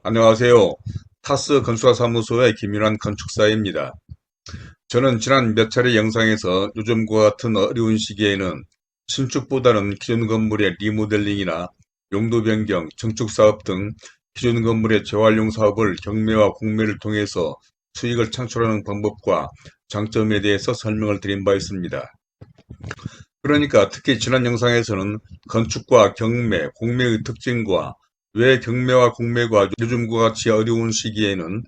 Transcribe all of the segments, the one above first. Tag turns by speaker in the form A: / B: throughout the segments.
A: 안녕하세요. 타스 건축사무소의 김윤환 건축사입니다. 저는 지난 몇 차례 영상에서 요즘과 같은 어려운 시기에는 신축보다는 기존 건물의 리모델링이나 용도 변경, 증축 사업 등 기존 건물의 재활용 사업을 경매와 공매를 통해서 수익을 창출하는 방법과 장점에 대해서 설명을 드린 바 있습니다. 그러니까 특히 지난 영상에서는 건축과 경매, 공매의 특징과 왜 경매와 공매가 요즘과 같이 어려운 시기에는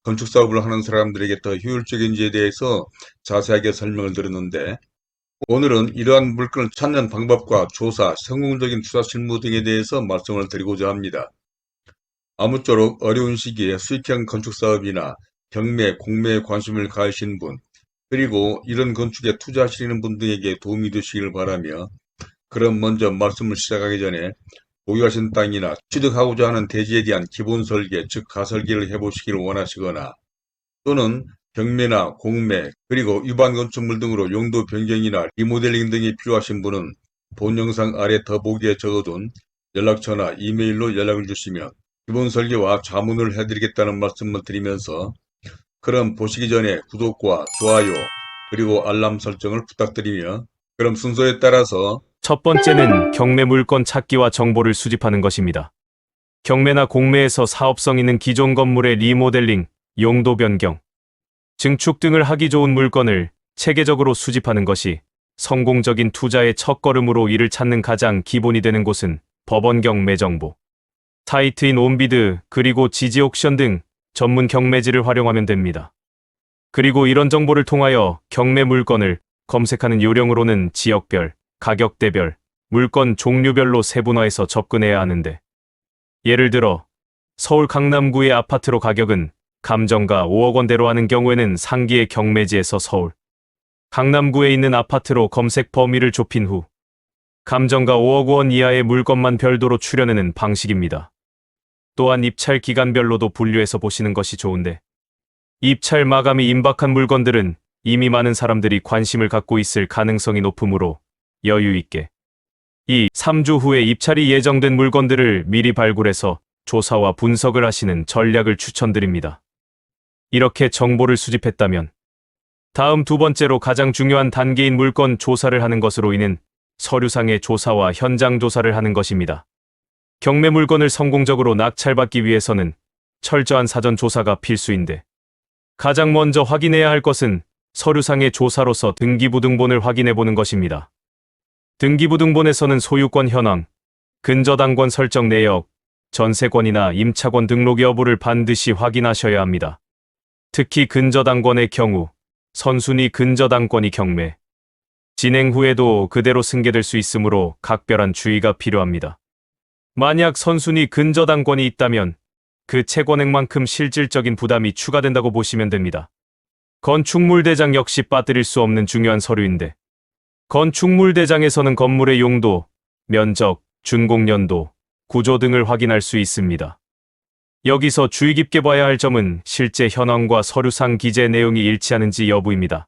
A: 건축 사업을 하는 사람들에게 더 효율적인지에 대해서 자세하게 설명을 드렸는데, 오늘은 이러한 물건을 찾는 방법과 조사, 성공적인 투자 실무 등에 대해서 말씀을 드리고자 합니다. 아무쪼록 어려운 시기에 수익형 건축 사업이나 경매, 공매에 관심을 가지신 분, 그리고 이런 건축에 투자하시는 분들에게 도움이 되시길 바라며, 그럼 먼저 말씀을 시작하기 전에 보유하신 땅이나 취득하고자 하는 대지에 대한 기본 설계, 즉 가설계를 해보시기를 원하시거나, 또는 경매나 공매, 그리고 위반 건축물 등으로 용도 변경이나 리모델링 등이 필요하신 분은 본 영상 아래 더보기에 적어둔 연락처나 이메일로 연락을 주시면 기본 설계와 자문을 해드리겠다는 말씀을 드리면서, 그럼 보시기 전에 구독과 좋아요 그리고 알람 설정을 부탁드리며, 그럼 순서에 따라서
B: 첫 번째는 경매 물건 찾기와 정보를 수집하는 것입니다. 경매나 공매에서 사업성 있는 기존 건물의 리모델링, 용도 변경, 증축 등을 하기 좋은 물건을 체계적으로 수집하는 것이 성공적인 투자의 첫걸음으로 이를 찾는 가장 기본이 되는 곳은 법원 경매 정보, 사이트인 온비드 그리고 지지옥션 등 전문 경매지를 활용하면 됩니다. 그리고 이런 정보를 통하여 경매 물건을 검색하는 요령으로는 지역별, 가격대별, 물건 종류별로 세분화해서 접근해야 하는데, 예를 들어 서울 강남구의 아파트로 가격은 감정가 5억 원대로 하는 경우에는 상기의 경매지에서 서울 강남구에 있는 아파트로 검색 범위를 좁힌 후 감정가 5억 원 이하의 물건만 별도로 추려내는 방식입니다. 또한 입찰 기간별로도 분류해서 보시는 것이 좋은데, 입찰 마감이 임박한 물건들은 이미 많은 사람들이 관심을 갖고 있을 가능성이 높으므로 여유 있게 3주 후에 입찰이 예정된 물건들을 미리 발굴해서 조사와 분석을 하시는 전략을 추천드립니다. 이렇게 정보를 수집했다면 다음 두 번째로 가장 중요한 단계인 물건 조사를 하는 것으로 인한 서류상의 조사와 현장 조사를 하는 것입니다. 경매 물건을 성공적으로 낙찰받기 위해서는 철저한 사전 조사가 필수인데, 가장 먼저 확인해야 할 것은 서류상의 조사로서 등기부등본을 확인해 보는 것입니다. 등기부등본에서는 소유권 현황, 근저당권 설정 내역, 전세권이나 임차권 등록 여부를 반드시 확인하셔야 합니다. 특히 근저당권의 경우 선순위 근저당권이 경매 진행 후에도 그대로 승계될 수 있으므로 각별한 주의가 필요합니다. 만약 선순위 근저당권이 있다면 그 채권액만큼 실질적인 부담이 추가된다고 보시면 됩니다. 건축물대장 역시 빠뜨릴 수 없는 중요한 서류인데, 건축물대장에서는 건물의 용도, 면적, 준공연도, 구조 등을 확인할 수 있습니다. 여기서 주의 깊게 봐야 할 점은 실제 현황과 서류상 기재 내용이 일치하는지 여부입니다.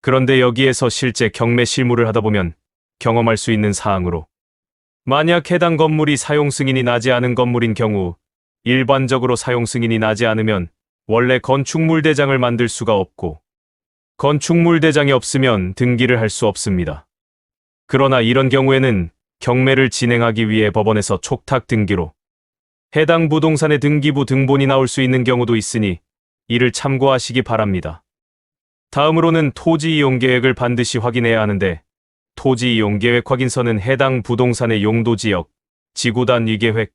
B: 그런데 여기에서 실제 경매 실무를 하다 보면 경험할 수 있는 사항으로, 만약 해당 건물이 사용 승인이 나지 않은 건물인 경우, 일반적으로 사용 승인이 나지 않으면 원래 건축물대장을 만들 수가 없고, 건축물대장이 없으면 등기를 할 수 없습니다. 그러나 이런 경우에는 경매를 진행하기 위해 법원에서 촉탁 등기로 해당 부동산의 등기부 등본이 나올 수 있는 경우도 있으니 이를 참고하시기 바랍니다. 다음으로는 토지 이용 계획을 반드시 확인해야 하는데, 토지 이용 계획 확인서는 해당 부동산의 용도 지역, 지구 단위 계획,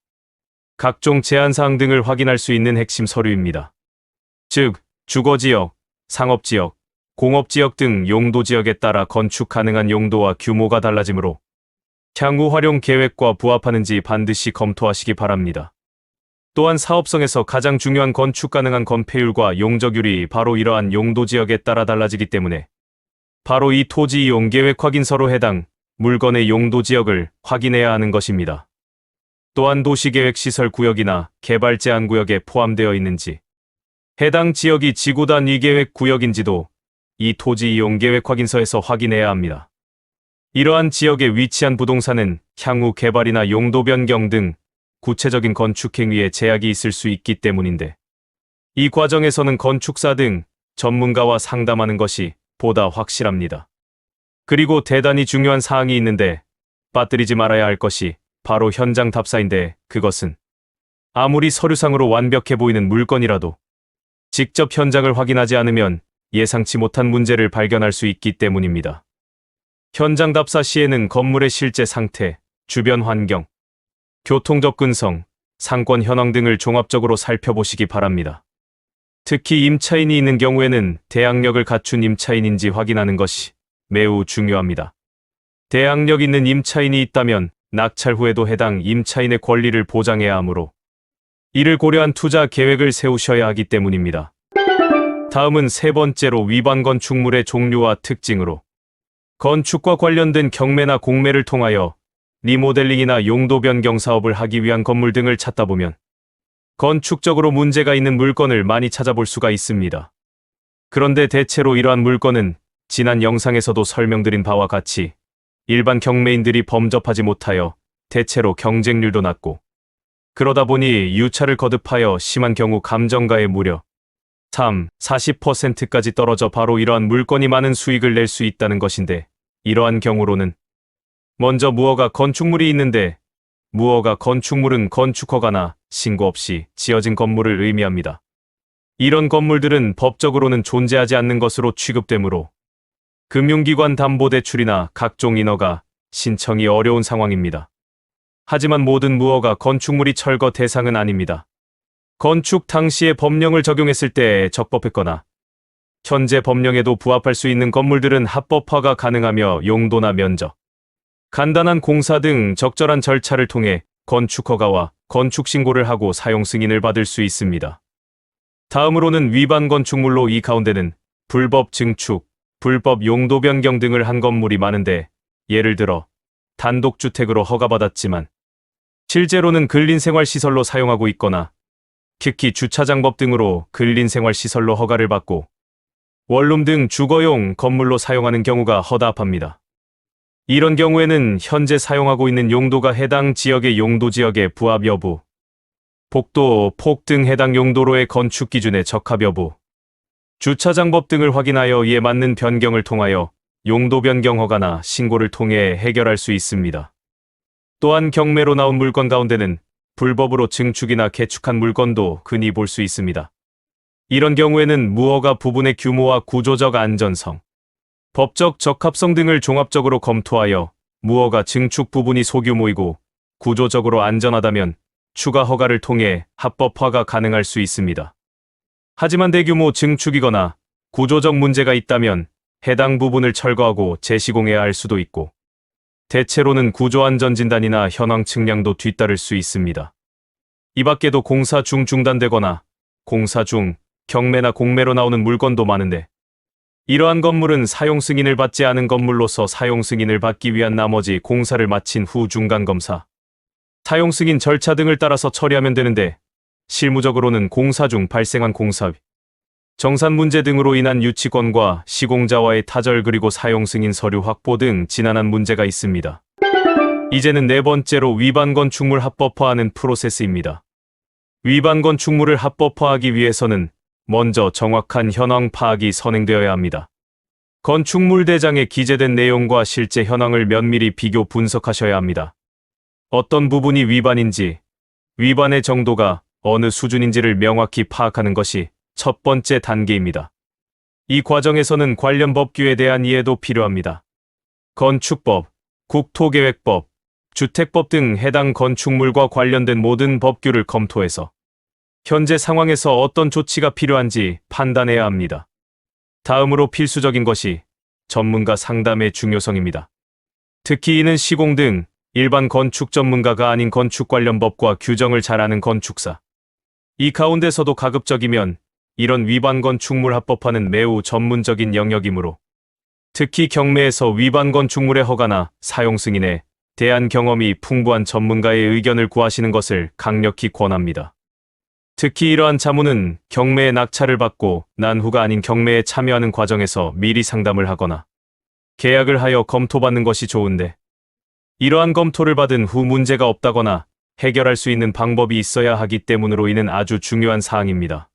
B: 각종 제한사항 등을 확인할 수 있는 핵심 서류입니다. 즉, 주거지역, 상업지역, 공업지역 등 용도지역에 따라 건축 가능한 용도와 규모가 달라지므로 향후 활용 계획과 부합하는지 반드시 검토하시기 바랍니다. 또한 사업성에서 가장 중요한 건축 가능한 건폐율과 용적률이 바로 이러한 용도지역에 따라 달라지기 때문에 바로 이 토지 이용 계획 확인서로 해당 물건의 용도지역을 확인해야 하는 것입니다. 또한 도시계획 시설구역이나 개발 제한 구역에 포함되어 있는지, 해당 지역이 지구 단위 계획 구역인지도 이 토지 이용 계획 확인서에서 확인해야 합니다. 이러한 지역에 위치한 부동산은 향후 개발이나 용도 변경 등 구체적인 건축 행위에 제약이 있을 수 있기 때문인데, 이 과정에서는 건축사 등 전문가와 상담하는 것이 보다 확실합니다. 그리고 대단히 중요한 사항이 있는데 빠뜨리지 말아야 할 것이 바로 현장 답사인데, 그것은 아무리 서류상으로 완벽해 보이는 물건이라도 직접 현장을 확인하지 않으면 예상치 못한 문제를 발견할 수 있기 때문입니다. 현장 답사 시에는 건물의 실제 상태, 주변 환경, 교통 접근성, 상권 현황 등을 종합적으로 살펴보시기 바랍니다. 특히 임차인이 있는 경우에는 대항력을 갖춘 임차인인지 확인하는 것이 매우 중요합니다. 대항력 있는 임차인이 있다면 낙찰 후에도 해당 임차인의 권리를 보장해야 하므로 이를 고려한 투자 계획을 세우셔야 하기 때문입니다. 다음은 세 번째로 위반 건축물의 종류와 특징으로 건축과 관련된 경매나 공매를 통하여 리모델링이나 용도 변경 사업을 하기 위한 건물 등을 찾다 보면 건축적으로 문제가 있는 물건을 많이 찾아볼 수가 있습니다. 그런데 대체로 이러한 물건은 지난 영상에서도 설명드린 바와 같이 일반 경매인들이 범접하지 못하여 대체로 경쟁률도 낮고, 그러다 보니 유차를 거듭하여 심한 경우 감정가에 무려 40%까지 떨어져 바로 이러한 물건이 많은 수익을 낼 수 있다는 것인데, 이러한 경우로는 먼저 무허가 건축물이 있는데, 무허가 건축물은 건축허가나 신고 없이 지어진 건물을 의미합니다. 이런 건물들은 법적으로는 존재하지 않는 것으로 취급되므로 금융기관 담보대출이나 각종 인허가 신청이 어려운 상황입니다. 하지만 모든 무허가 건축물이 철거 대상은 아닙니다. 건축 당시의 법령을 적용했을 때 적법했거나 현재 법령에도 부합할 수 있는 건물들은 합법화가 가능하며 용도나 면적, 간단한 공사 등 적절한 절차를 통해 건축허가와 건축신고를 하고 사용 승인을 받을 수 있습니다. 다음으로는 위반 건축물로 이 가운데는 불법 증축, 불법 용도 변경 등을 한 건물이 많은데, 예를 들어 단독주택으로 허가받았지만 실제로는 근린생활시설로 사용하고 있거나 특히 주차장법 등으로 근린생활시설로 허가를 받고 원룸 등 주거용 건물로 사용하는 경우가 허다합니다. 이런 경우에는 현재 사용하고 있는 용도가 해당 지역의 용도지역에 부합 여부, 복도, 폭 등 해당 용도로의 건축 기준에 적합 여부, 주차장법 등을 확인하여 이에 맞는 변경을 통하여 용도 변경 허가나 신고를 통해 해결할 수 있습니다. 또한 경매로 나온 물건 가운데는 불법으로 증축이나 개축한 물건도 흔히 볼 수 있습니다. 이런 경우에는 무허가 부분의 규모와 구조적 안전성, 법적 적합성 등을 종합적으로 검토하여 무허가 증축 부분이 소규모이고 구조적으로 안전하다면 추가 허가를 통해 합법화가 가능할 수 있습니다. 하지만 대규모 증축이거나 구조적 문제가 있다면 해당 부분을 철거하고 재시공해야 할 수도 있고, 대체로는 구조안전진단이나 현황 측량도 뒤따를 수 있습니다. 이 밖에도 공사 중 중단되거나 공사 중 경매나 공매로 나오는 물건도 많은데, 이러한 건물은 사용 승인을 받지 않은 건물로서 사용 승인을 받기 위한 나머지 공사를 마친 후 중간검사, 사용 승인 절차 등을 따라서 처리하면 되는데, 실무적으로는 공사 중 발생한 공사비, 정산 문제 등으로 인한 유치권과 시공자와의 타절 그리고 사용 승인 서류 확보 등 지난한 문제가 있습니다. 이제는 네 번째로 위반 건축물 합법화하는 프로세스입니다. 위반 건축물을 합법화하기 위해서는 먼저 정확한 현황 파악이 선행되어야 합니다. 건축물 대장에 기재된 내용과 실제 현황을 면밀히 비교 분석하셔야 합니다. 어떤 부분이 위반인지, 위반의 정도가 어느 수준인지를 명확히 파악하는 것이 첫 번째 단계입니다. 이 과정에서는 관련 법규에 대한 이해도 필요합니다. 건축법, 국토계획법, 주택법 등 해당 건축물과 관련된 모든 법규를 검토해서 현재 상황에서 어떤 조치가 필요한지 판단해야 합니다. 다음으로 필수적인 것이 전문가 상담의 중요성입니다. 특히 이는 시공 등 일반 건축 전문가가 아닌 건축 관련 법과 규정을 잘 아는 건축사, 이 가운데서도 가급적이면 이런 위반 건축물 합법화는 매우 전문적인 영역이므로 특히 경매에서 위반 건축물의 허가나 사용 승인에 대한 경험이 풍부한 전문가의 의견을 구하시는 것을 강력히 권합니다. 특히 이러한 자문은 경매에 낙찰을 받고 난 후가 아닌 경매에 참여하는 과정에서 미리 상담을 하거나 계약을 하여 검토받는 것이 좋은데, 이러한 검토를 받은 후 문제가 없다거나 해결할 수 있는 방법이 있어야 하기 때문으로 인한 아주 중요한 사항입니다.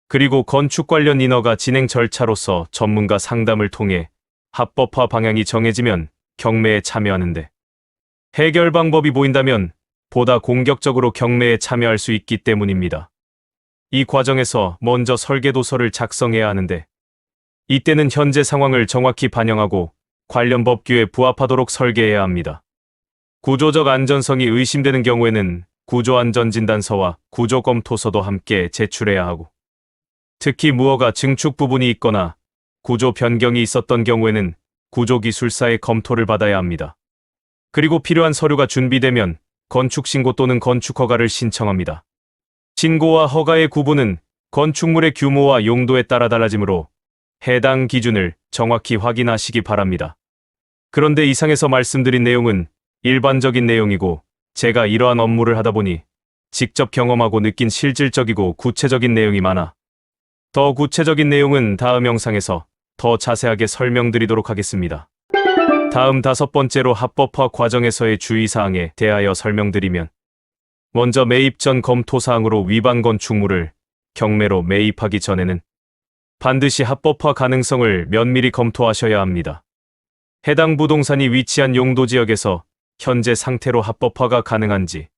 B: 그리고 건축 관련 인허가 진행 절차로서 전문가 상담을 통해 합법화 방향이 정해지면 경매에 참여하는데 해결 방법이 보인다면 보다 공격적으로 경매에 참여할 수 있기 때문입니다. 이 과정에서 먼저 설계도서를 작성해야 하는데 이때는 현재 상황을 정확히 반영하고 관련 법규에 부합하도록 설계해야 합니다. 구조적 안전성이 의심되는 경우에는 구조안전진단서와 구조검토서도 함께 제출해야 하고 특히 무허가 증축 부분이 있거나 구조 변경이 있었던 경우에는 구조기술사의 검토를 받아야 합니다. 그리고 필요한 서류가 준비되면 건축신고 또는 건축허가를 신청합니다. 신고와 허가의 구분은 건축물의 규모와 용도에 따라 달라지므로 해당 기준을 정확히 확인하시기 바랍니다. 그런데 이상에서 말씀드린 내용은 일반적인 내용이고 제가 이러한 업무를 하다 보니 직접 경험하고 느낀 실질적이고 구체적인 내용이 많아 더 구체적인 내용은 다음 영상에서 더 자세하게 설명드리도록 하겠습니다. 다음 5번째로 합법화 과정에서의 주의사항에 대하여 설명드리면 먼저 매입 전 검토사항으로 위반 건축물을 경매로 매입하기 전에는 반드시 합법화 가능성을 면밀히 검토하셔야 합니다. 해당 부동산이 위치한 용도지역에서 현재 상태로 합법화가 가능한지,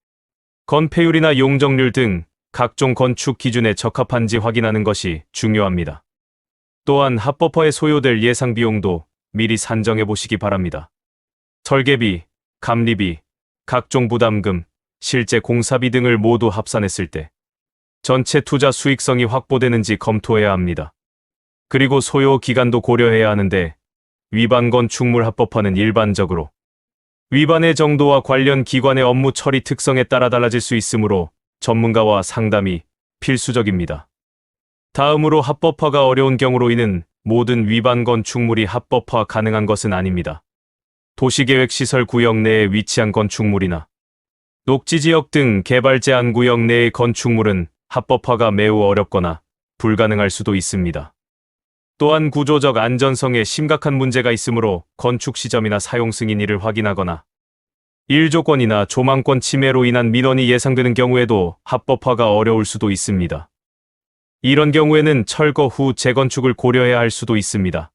B: 건폐율이나 용적률 등 각종 건축 기준에 적합한지 확인하는 것이 중요합니다. 또한 합법화에 소요될 예상 비용도 미리 산정해 보시기 바랍니다. 설계비, 감리비, 각종 부담금, 실제 공사비 등을 모두 합산했을 때 전체 투자 수익성이 확보되는지 검토해야 합니다. 그리고 소요 기간도 고려해야 하는데 위반 건축물 합법화는 일반적으로 위반의 정도와 관련 기관의 업무 처리 특성에 따라 달라질 수 있으므로 전문가와 상담이 필수적입니다. 다음으로 합법화가 어려운 경우로 인한 모든 위반 건축물이 합법화 가능한 것은 아닙니다. 도시계획시설 구역 내에 위치한 건축물이나 녹지지역 등 개발 제한 구역 내의 건축물은 합법화가 매우 어렵거나 불가능할 수도 있습니다. 또한 구조적 안전성에 심각한 문제가 있으므로 건축 시점이나 사용 승인일을 확인하거나 일조권이나 조망권 침해로 인한 민원이 예상되는 경우에도 합법화가 어려울 수도 있습니다. 이런 경우에는 철거 후 재건축을 고려해야 할 수도 있습니다.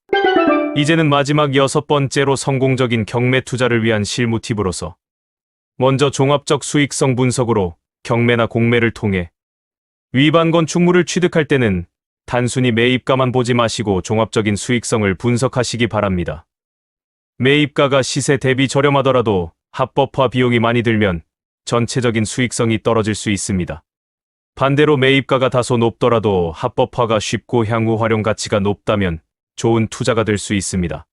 B: 이제는 마지막 6번째로 성공적인 경매 투자를 위한 실무 팁으로서 먼저 종합적 수익성 분석으로 경매나 공매를 통해 위반 건축물을 취득할 때는 단순히 매입가만 보지 마시고 종합적인 수익성을 분석하시기 바랍니다. 매입가가 시세 대비 저렴하더라도 합법화 비용이 많이 들면 전체적인 수익성이 떨어질 수 있습니다. 반대로 매입가가 다소 높더라도 합법화가 쉽고 향후 활용 가치가 높다면 좋은 투자가 될 수 있습니다.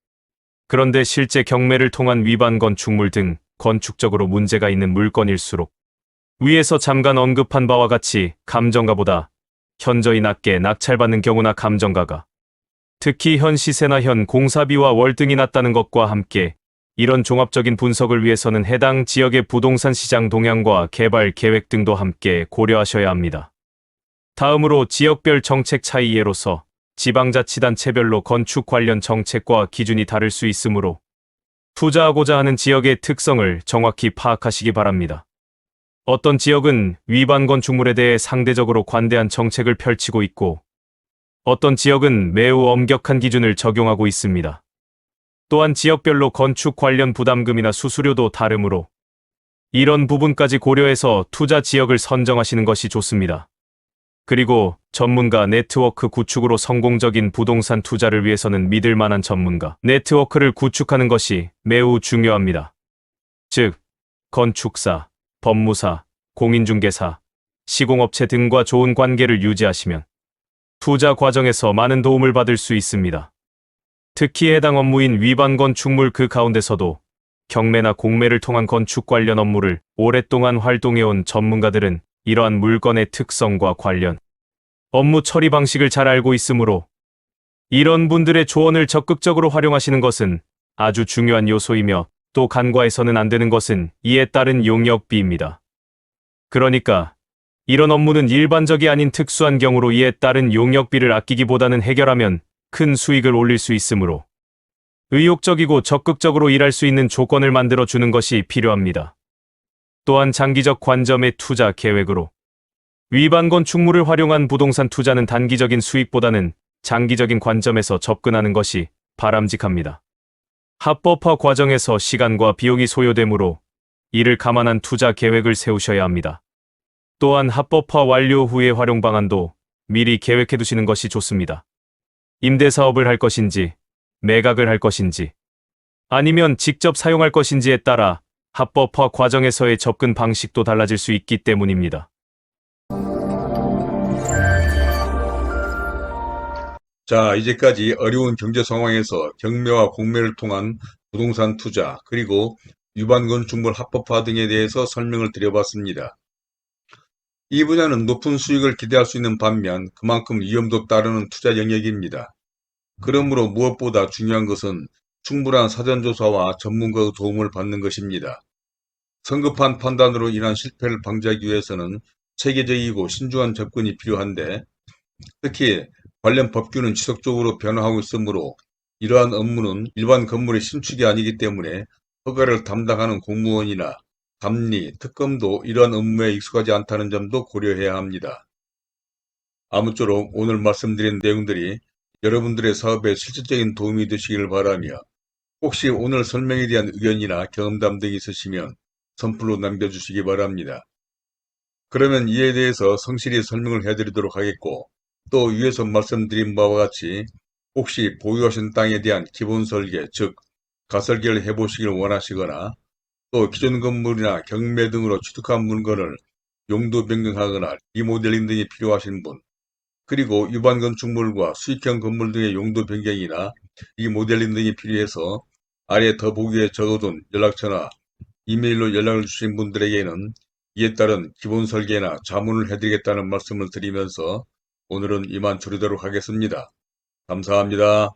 B: 그런데 실제 경매를 통한 위반 건축물 등 건축적으로 문제가 있는 물건일수록 위에서 잠깐 언급한 바와 같이 감정가보다 현저히 낮게 낙찰받는 경우나 감정가가 특히 현 시세나 현 공사비와 월등히 낮다는 것과 함께 이런 종합적인 분석을 위해서는 해당 지역의 부동산 시장 동향과 개발 계획 등도 함께 고려하셔야 합니다. 다음으로 지역별 정책 차이 예로서 지방자치단체별로 건축 관련 정책과 기준이 다를 수 있으므로 투자하고자 하는 지역의 특성을 정확히 파악하시기 바랍니다. 어떤 지역은 위반 건축물에 대해 상대적으로 관대한 정책을 펼치고 있고 어떤 지역은 매우 엄격한 기준을 적용하고 있습니다. 또한 지역별로 건축 관련 부담금이나 수수료도 다르므로 이런 부분까지 고려해서 투자 지역을 선정하시는 것이 좋습니다. 그리고 전문가 네트워크 구축으로 성공적인 부동산 투자를 위해서는 믿을 만한 전문가 네트워크를 구축하는 것이 매우 중요합니다. 즉, 건축사, 법무사, 공인중개사, 시공업체 등과 좋은 관계를 유지하시면 투자 과정에서 많은 도움을 받을 수 있습니다. 특히 해당 업무인 위반 건축물 그 가운데서도 경매나 공매를 통한 건축 관련 업무를 오랫동안 활동해온 전문가들은 이러한 물건의 특성과 관련 업무 처리 방식을 잘 알고 있으므로 이런 분들의 조언을 적극적으로 활용하시는 것은 아주 중요한 요소이며 또 간과해서는 안 되는 것은 이에 따른 용역비입니다. 그러니까 이런 업무는 일반적이 아닌 특수한 경우로 이에 따른 용역비를 아끼기보다는 해결하면 큰 수익을 올릴 수 있으므로 의욕적이고 적극적으로 일할 수 있는 조건을 만들어 주는 것이 필요합니다. 또한 장기적 관점의 투자 계획으로 위반 건축물을 활용한 부동산 투자는 단기적인 수익보다는 장기적인 관점에서 접근하는 것이 바람직합니다. 합법화 과정에서 시간과 비용이 소요되므로 이를 감안한 투자 계획을 세우셔야 합니다. 또한 합법화 완료 후의 활용 방안도 미리 계획해 두시는 것이 좋습니다. 임대 사업을 할 것인지, 매각을 할 것인지, 아니면 직접 사용할 것인지에 따라 합법화 과정에서의 접근 방식도 달라질 수 있기 때문입니다.
A: 자, 이제까지 어려운 경제 상황에서 경매와 공매를 통한 부동산 투자, 그리고 위반 건축물 합법화 등에 대해서 설명을 드려봤습니다. 이 분야는 높은 수익을 기대할 수 있는 반면 그만큼 위험도 따르는 투자 영역입니다. 그러므로 무엇보다 중요한 것은 충분한 사전조사와 전문가의 도움을 받는 것입니다. 성급한 판단으로 인한 실패를 방지하기 위해서는 체계적이고 신중한 접근이 필요한데, 특히 관련 법규는 지속적으로 변화하고 있으므로 이러한 업무는 일반 건물의 신축이 아니기 때문에 허가를 담당하는 공무원이나 감리, 특검도 이러한 업무에 익숙하지 않다는 점도 고려해야 합니다. 아무쪼록 오늘 말씀드린 내용들이 여러분들의 사업에 실질적인 도움이 되시기를 바라며, 혹시 오늘 설명에 대한 의견이나 경험담 등이 있으시면 선플로 남겨주시기 바랍니다. 그러면 이에 대해서 성실히 설명을 해드리도록 하겠고, 또 위에서 말씀드린 바와 같이 혹시 보유하신 땅에 대한 기본 설계, 즉 가설계를 해보시길 원하시거나, 또 기존 건물이나 경매 등으로 취득한 물건을 용도 변경하거나 리모델링 등이 필요하신 분, 그리고 위반 건축물과 수익형 건물 등의 용도 변경이나 리모델링 등이 필요해서 아래 더보기에 적어둔 연락처나 이메일로 연락을 주신 분들에게는 이에 따른 기본 설계나 자문을 해드리겠다는 말씀을 드리면서 오늘은 이만 줄이도록 하겠습니다. 감사합니다.